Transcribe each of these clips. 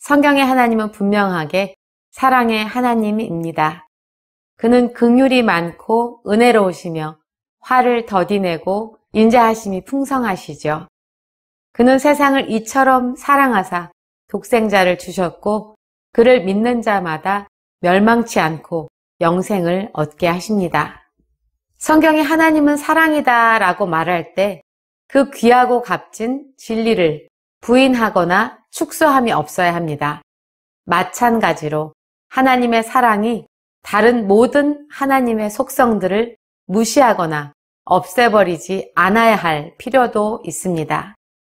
성경의 하나님은 분명하게 사랑의 하나님입니다. 그는 긍휼이 많고 은혜로우시며 화를 더디내고 인자하심이 풍성하시죠. 그는 세상을 이처럼 사랑하사 독생자를 주셨고 그를 믿는 자마다 멸망치 않고 영생을 얻게 하십니다. 성경이 하나님은 사랑이다 라고 말할 때 그 귀하고 값진 진리를 부인하거나 축소함이 없어야 합니다. 마찬가지로 하나님의 사랑이 다른 모든 하나님의 속성들을 무시하거나 없애버리지 않아야 할 필요도 있습니다.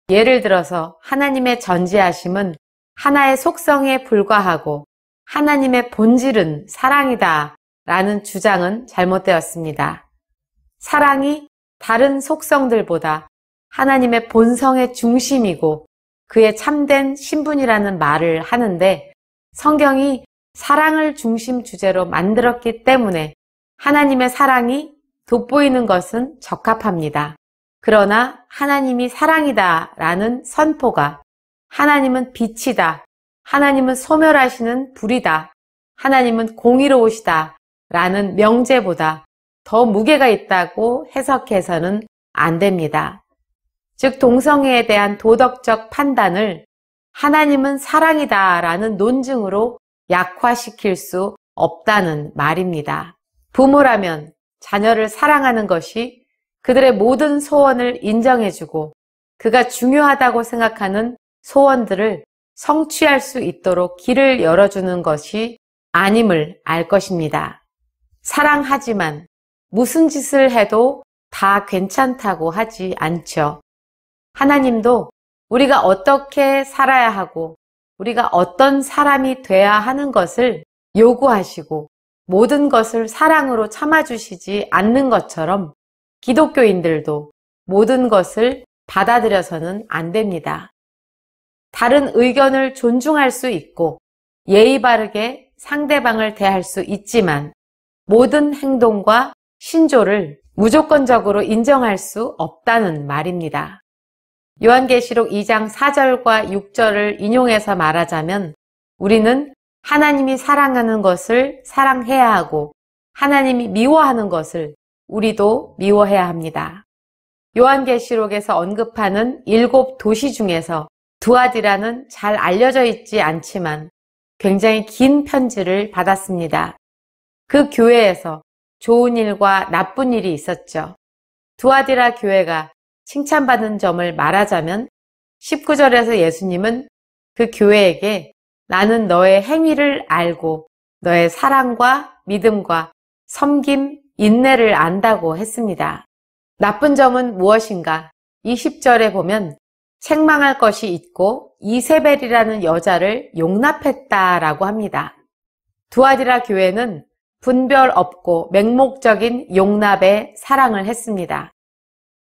예를 들어서 하나님의 전지하심은 하나의 속성에 불과하고 하나님의 본질은 사랑이다 라는 주장은 잘못되었습니다. 사랑이 다른 속성들보다 하나님의 본성의 중심이고 그의 참된 신분이라는 말을 하는데 성경이 사랑을 중심 주제로 만들었기 때문에 하나님의 사랑이 돋보이는 것은 적합합니다. 그러나 하나님이 사랑이다 라는 선포가 하나님은 빛이다, 하나님은 소멸하시는 불이다, 하나님은 공의로우시다 라는 명제보다 더 무게가 있다고 해석해서는 안 됩니다. 즉 동성애에 대한 도덕적 판단을 하나님은 사랑이다 라는 논증으로 약화시킬 수 없다는 말입니다. 부모라면 자녀를 사랑하는 것이 그들의 모든 소원을 인정해주고 그가 중요하다고 생각하는 소원들을 성취할 수 있도록 길을 열어주는 것이 아님을 알 것입니다. 사랑하지만 무슨 짓을 해도 다 괜찮다고 하지 않죠. 하나님도 우리가 어떻게 살아야 하고 우리가 어떤 사람이 돼야 하는 것을 요구하시고 모든 것을 사랑으로 참아주시지 않는 것처럼 기독교인들도 모든 것을 받아들여서는 안 됩니다. 다른 의견을 존중할 수 있고 예의 바르게 상대방을 대할 수 있지만 모든 행동과 신조를 무조건적으로 인정할 수 없다는 말입니다. 요한계시록 2장 4절과 6절을 인용해서 말하자면 우리는 하나님이 사랑하는 것을 사랑해야 하고 하나님이 미워하는 것을 우리도 미워해야 합니다. 요한계시록에서 언급하는 7 도시 중에서 두아디라는 잘 알려져 있지 않지만 굉장히 긴 편지를 받았습니다. 그 교회에서 좋은 일과 나쁜 일이 있었죠. 두아디라 교회가 칭찬받은 점을 말하자면 19절에서 예수님은 그 교회에게 나는 너의 행위를 알고 너의 사랑과 믿음과 섬김, 인내를 안다고 했습니다. 나쁜 점은 무엇인가? 20절에 보면 책망할 것이 있고 이세벨이라는 여자를 용납했다라고 합니다. 두아디라 교회는 분별 없고 맹목적인 용납에 사랑을 했습니다.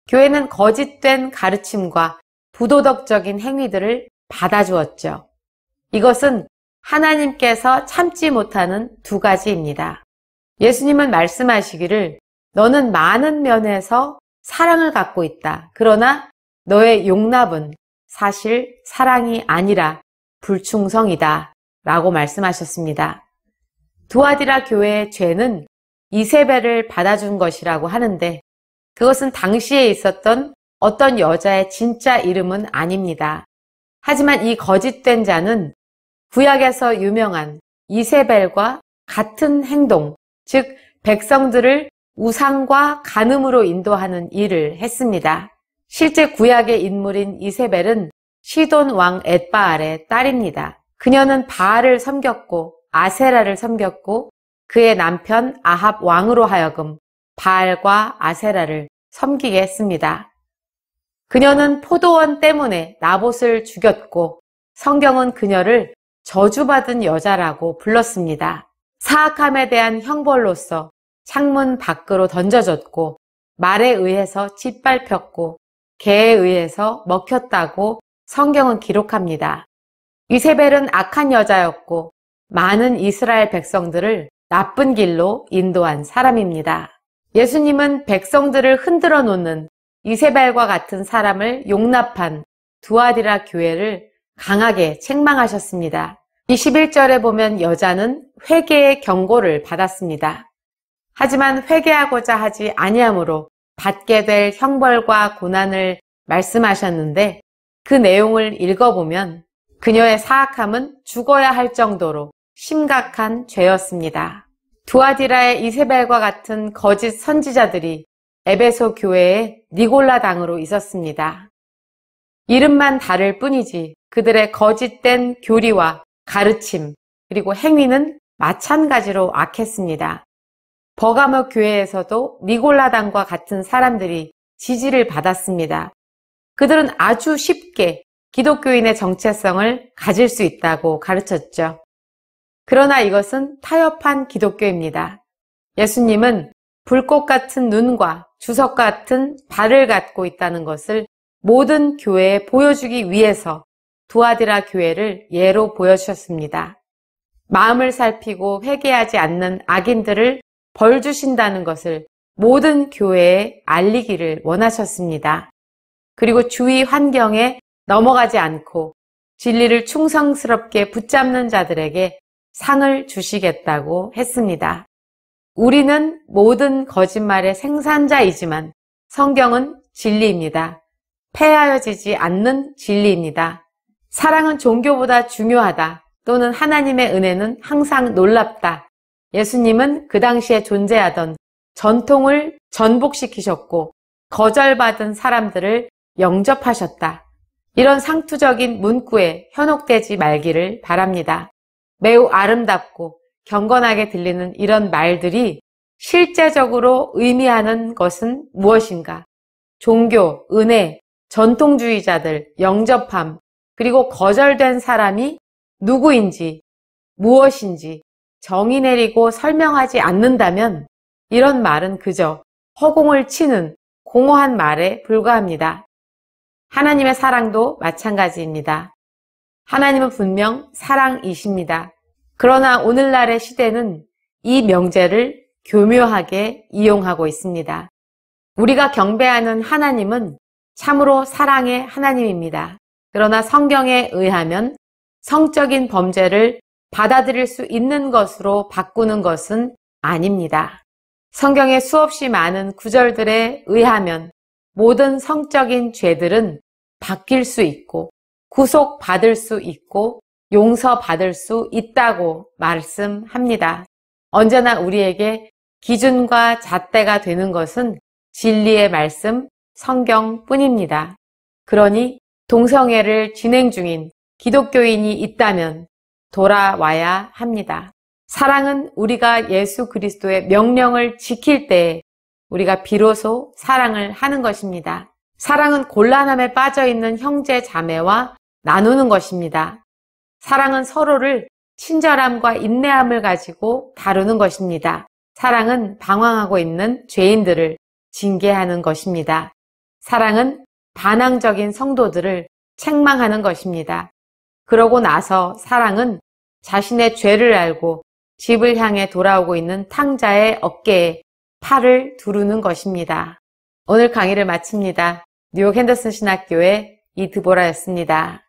교회는 거짓된 가르침과 부도덕적인 행위들을 받아주었죠. 이것은 하나님께서 참지 못하는 2가지입니다. 예수님은 말씀하시기를 너는 많은 면에서 사랑을 갖고 있다. 그러나 너의 용납은 사실 사랑이 아니라 불충성이다 라고 말씀하셨습니다. 두아디라 교회의 죄는 이세벨을 받아준 것이라고 하는데 그것은 당시에 있었던 어떤 여자의 진짜 이름은 아닙니다. 하지만 이 거짓된 자는 구약에서 유명한 이세벨과 같은 행동, 즉 백성들을 우상과 간음으로 인도하는 일을 했습니다. 실제 구약의 인물인 이세벨은 시돈 왕 엣바알의 딸입니다. 그녀는 바알을 섬겼고 아세라를 섬겼고 그의 남편 아합 왕으로 하여금 바알과 아세라를 섬기게 했습니다. 그녀는 포도원 때문에 나봇을 죽였고 성경은 그녀를 저주받은 여자라고 불렀습니다. 사악함에 대한 형벌로서 창문 밖으로 던져졌고 말에 의해서 짓밟혔고 개에 의해서 먹혔다고 성경은 기록합니다. 이세벨은 악한 여자였고 많은 이스라엘 백성들을 나쁜 길로 인도한 사람입니다. 예수님은 백성들을 흔들어 놓는 이세벨과 같은 사람을 용납한 두아디라 교회를 강하게 책망하셨습니다. 21절에 보면 여자는 회개의 경고를 받았습니다. 하지만 회개하고자 하지 아니함으로 받게 될 형벌과 고난을 말씀하셨는데 그 내용을 읽어보면 그녀의 사악함은 죽어야 할 정도로 심각한 죄였습니다. 두아디라의 이세벨과 같은 거짓 선지자들이 에베소 교회에 니골라 당으로 있었습니다. 이름만 다를 뿐이지 그들의 거짓된 교리와 가르침 그리고 행위는 마찬가지로 악했습니다. 버가모 교회에서도 니골라당과 같은 사람들이 지지를 받았습니다. 그들은 아주 쉽게 기독교인의 정체성을 가질 수 있다고 가르쳤죠. 그러나 이것은 타협한 기독교입니다. 예수님은 불꽃 같은 눈과 주석 같은 발을 갖고 있다는 것을 모든 교회에 보여주기 위해서 두아디라 교회를 예로 보여주셨습니다. 마음을 살피고 회개하지 않는 악인들을 벌 주신다는 것을 모든 교회에 알리기를 원하셨습니다. 그리고 주위 환경에 넘어가지 않고 진리를 충성스럽게 붙잡는 자들에게 상을 주시겠다고 했습니다. 우리는 모든 거짓말의 생산자이지만 성경은 진리입니다. 폐하여지지 않는 진리입니다. 사랑은 종교보다 중요하다 또는 하나님의 은혜는 항상 놀랍다. 예수님은 그 당시에 존재하던 전통을 전복시키셨고 거절받은 사람들을 영접하셨다. 이런 상투적인 문구에 현혹되지 말기를 바랍니다. 매우 아름답고 경건하게 들리는 이런 말들이 실제적으로 의미하는 것은 무엇인가? 종교, 은혜, 전통주의자들, 영접함, 그리고 거절된 사람이 누구인지, 무엇인지 정의 내리고 설명하지 않는다면 이런 말은 그저 허공을 치는 공허한 말에 불과합니다. 하나님의 사랑도 마찬가지입니다. 하나님은 분명 사랑이십니다. 그러나 오늘날의 시대는 이 명제를 교묘하게 이용하고 있습니다. 우리가 경배하는 하나님은 참으로 사랑의 하나님입니다. 그러나 성경에 의하면 성적인 범죄를 받아들일 수 있는 것으로 바꾸는 것은 아닙니다. 성경의 수없이 많은 구절들에 의하면 모든 성적인 죄들은 바뀔 수 있고 구속받을 수 있고 용서받을 수 있다고 말씀합니다. 언제나 우리에게 기준과 잣대가 되는 것은 진리의 말씀, 성경뿐입니다. 그러니 동성애를 진행 중인 기독교인이 있다면 돌아와야 합니다. 사랑은 우리가 예수 그리스도의 명령을 지킬 때에 우리가 비로소 사랑을 하는 것입니다. 사랑은 곤란함에 빠져 있는 형제 자매와 나누는 것입니다. 사랑은 서로를 친절함과 인내함을 가지고 다루는 것입니다. 사랑은 방황하고 있는 죄인들을 징계하는 것입니다. 사랑은 반항적인 성도들을 책망하는 것입니다. 그러고 나서 사랑은 자신의 죄를 알고 집을 향해 돌아오고 있는 탕자의 어깨에 팔을 두르는 것입니다. 오늘 강의를 마칩니다. 뉴욕 핸더슨 신학교의 이드보라였습니다.